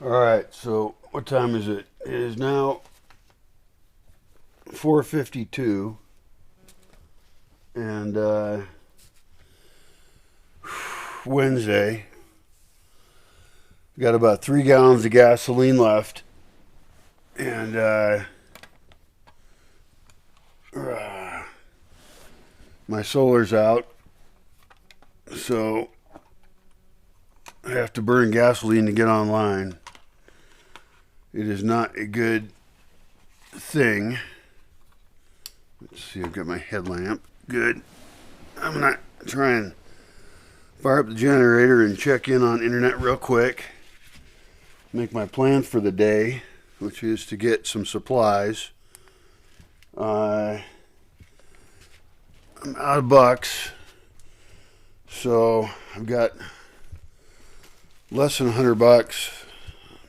Alright, so what time is it? It is now 4:52 and Wednesday. Got about 3 gallons of gasoline left, and my solar's out, so I have to burn gasoline to get online. It is not a good thing. Let's see, I've got my headlamp. Good. I'm going to try and fire up the generator and check in on internet real quick. Make my plan for the day, which is to get some supplies. I'm out of bucks, so I've got less than $100.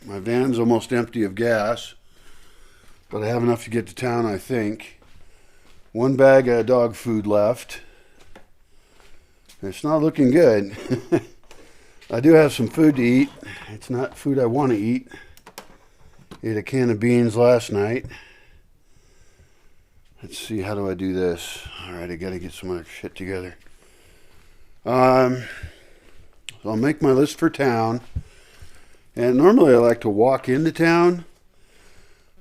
My van's almost empty of gas, but I have enough to get to town, I think. 1 bag of dog food left. It's not looking good. I do have some food to eat. It's not food I want to eat. Ate a can of beans last night. Let's see, how do I do this? Alright, I gotta get some other shit together. So I'll make my list for town. And normally I like to walk into town,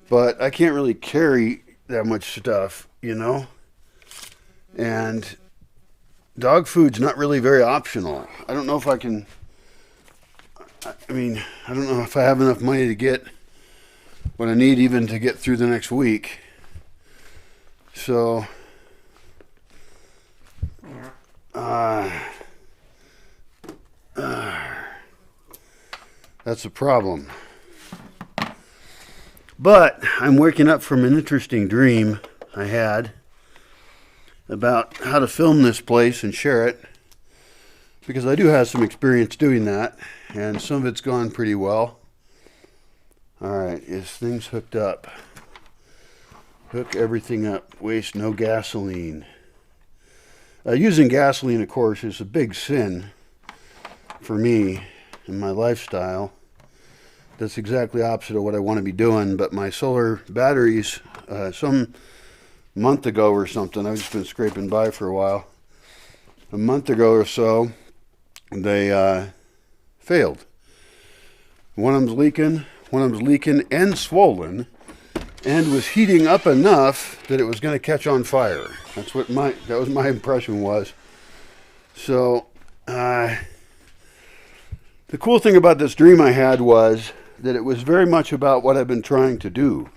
but I can't really carry that much stuff, you know? And dog food's not really very optional. I don't know if I can, I don't know if I have enough money to get what I need even to get through the next week. So, that's a problem. But I'm waking up from an interesting dream I had about how to film this place and share it, because I do have some experience doing that, and some of it's gone pretty well. Alright, is things hooked up? Hook everything up. Waste no gasoline. Using gasoline, of course, is a big sin for me in my lifestyle. That's exactly opposite of what I want to be doing, but my solar batteries, some month ago or something, I've just been scraping by for a while. A month ago or so, they failed. One of them's leaking and swollen, and was heating up enough that it was going to catch on fire. That was my impression was. So, the cool thing about this dream I had was that it was very much about what I've been trying to do.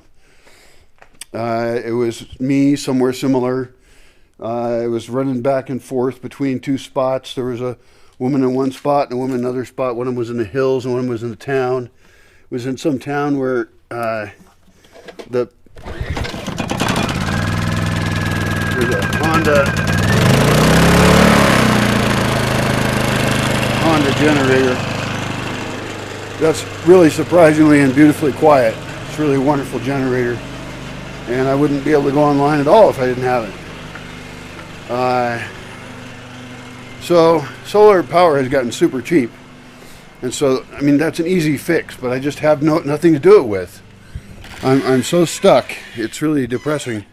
It was me somewhere similar. I was running back and forth between 2 spots. There was a woman in one spot and a woman in another spot. One of them was in the hills and one was in the town. It was in some town where there's a Honda generator. That's really surprisingly and beautifully quiet. It's really a wonderful generator, and I wouldn't be able to go online at all if I didn't have it. So solar power has gotten super cheap, and so that's an easy fix, but I just have nothing to do it with. I'm so stuck. It's really depressing.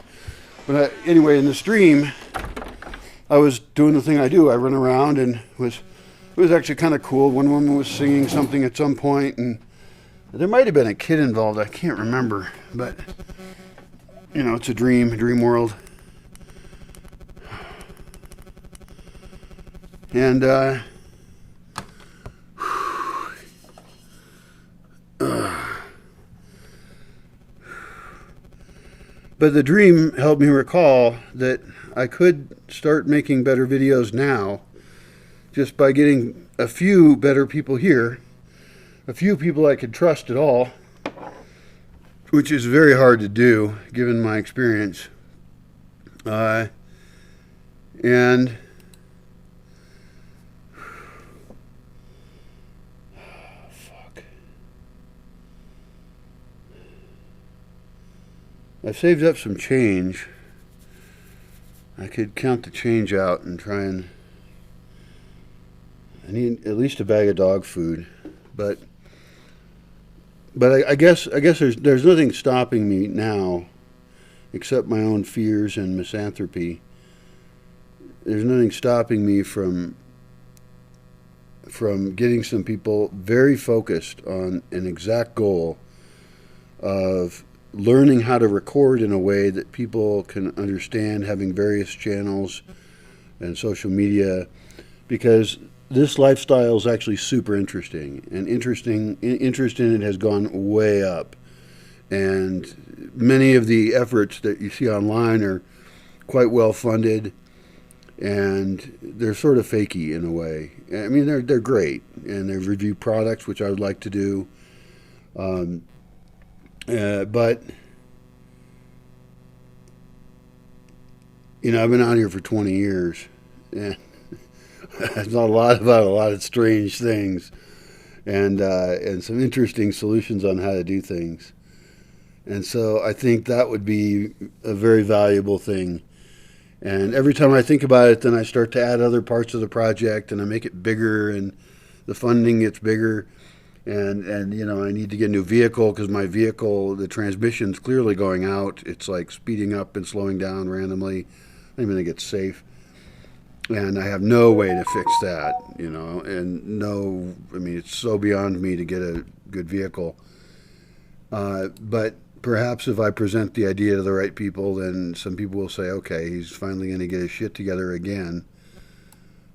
But anyway, in the stream, I was doing the thing I do. I run around, and it was actually kind of cool. One woman was singing something at some point, and there might have been a kid involved. I can't remember, but it's a dream world. And but the dream helped me recall that I could start making better videos now just by getting a few better people here, a few people I could trust at all, which is very hard to do given my experience. And I've saved up some change. I could count the change out and try and I need at least a bag of dog food, but But I guess there's nothing stopping me now except my own fears and misanthropy. There's nothing stopping me from getting some people very focused on an exact goal of learning how to record in a way that people can understand, having various channels and social media, because this lifestyle is actually super interesting, and interest in it has gone way up. And many of the efforts that you see online are quite well funded, and they're sort of fakey in a way. I mean, they're great, and they review products, which I would like to do. Um, but I've been out here for 20 years, and I've thought a lot about a lot of strange things, and some interesting solutions on how to do things. And so I think that would be a very valuable thing. And every time I think about it, then I start to add other parts of the project, and I make it bigger, and the funding gets bigger. And I need to get a new vehicle because my vehicle, the transmission's clearly going out. It's like speeding up and slowing down randomly. I don't even think it's safe. And I have no way to fix that, and no, I mean, it's so beyond me to get a good vehicle. But perhaps if I present the idea to the right people, then some people will say, okay, he's finally going to get his shit together again,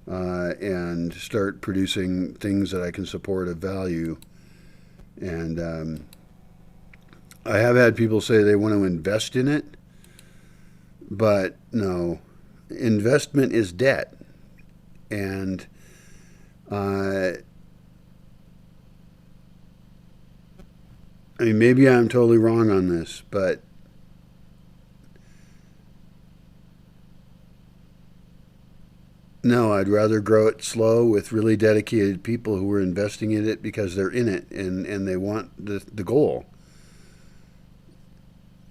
and start producing things that I can support of value. And I have had people say they want to invest in it, but no, investment is debt. And I mean, maybe I'm totally wrong on this, but no, I'd rather grow it slow with really dedicated people who are investing in it because they're in it, and they want the goal.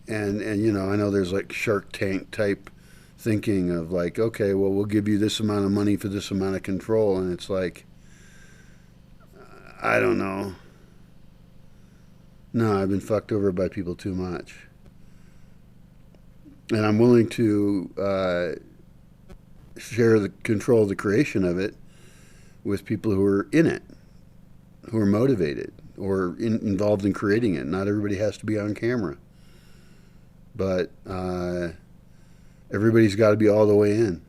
And I know there's like Shark Tank type thinking of like, okay, well, we'll give you this amount of money for this amount of control, and it's like, I don't know. No, I've been fucked over by people too much, and I'm willing to share the control of the creation of it with people who are in it, who are motivated or involved in creating it. Not everybody has to be on camera, but everybody's got to be all the way in.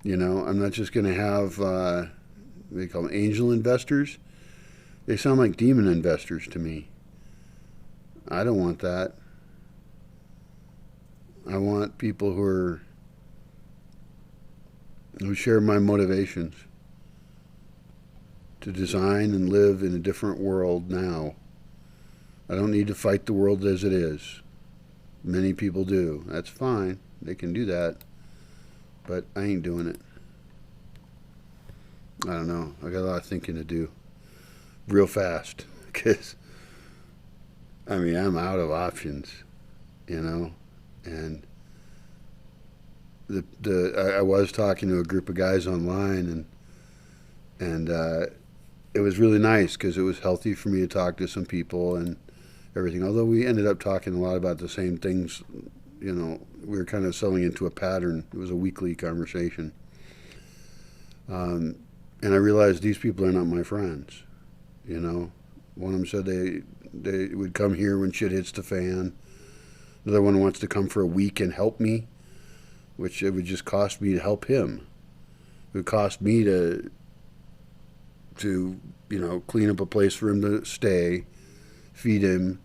I'm not just going to have, they call them angel investors. They sound like demon investors to me. I don't want that. I want people who share my motivations to design and live in a different world now. I don't need to fight the world as it is. Many people do. That's fine. They can do that. But I ain't doing it. I don't know. I got a lot of thinking to do real fast because, I mean, I'm out of options, and I was talking to a group of guys online, and it was really nice because it was healthy for me to talk to some people and everything. Although we ended up talking a lot about the same things, we were kind of settling into a pattern. It was a weekly conversation, and I realized these people are not my friends. One of them said they would come here when shit hits the fan. Another one wants to come for a week and help me, which it would just cost me to help him. It would cost me to clean up a place for him to stay, feed him,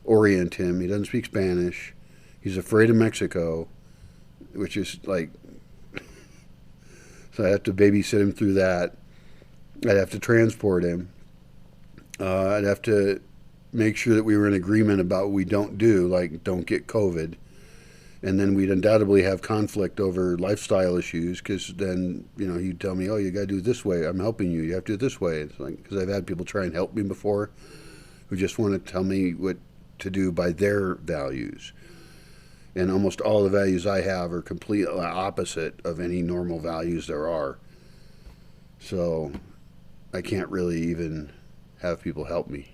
orient him. He doesn't speak Spanish. He's afraid of Mexico, which is like, so I have to babysit him through that. I'd have to transport him. I'd have to make sure that we were in agreement about what we don't do, like don't get COVID. And then we'd undoubtedly have conflict over lifestyle issues because then, he'd tell me, oh, you got to do it this way. I'm helping you. You have to do it this way. It's like, because I've had people try and help me before who just want to tell me what to do by their values. And almost all the values I have are completely opposite of any normal values there are. So I can't really even have people help me.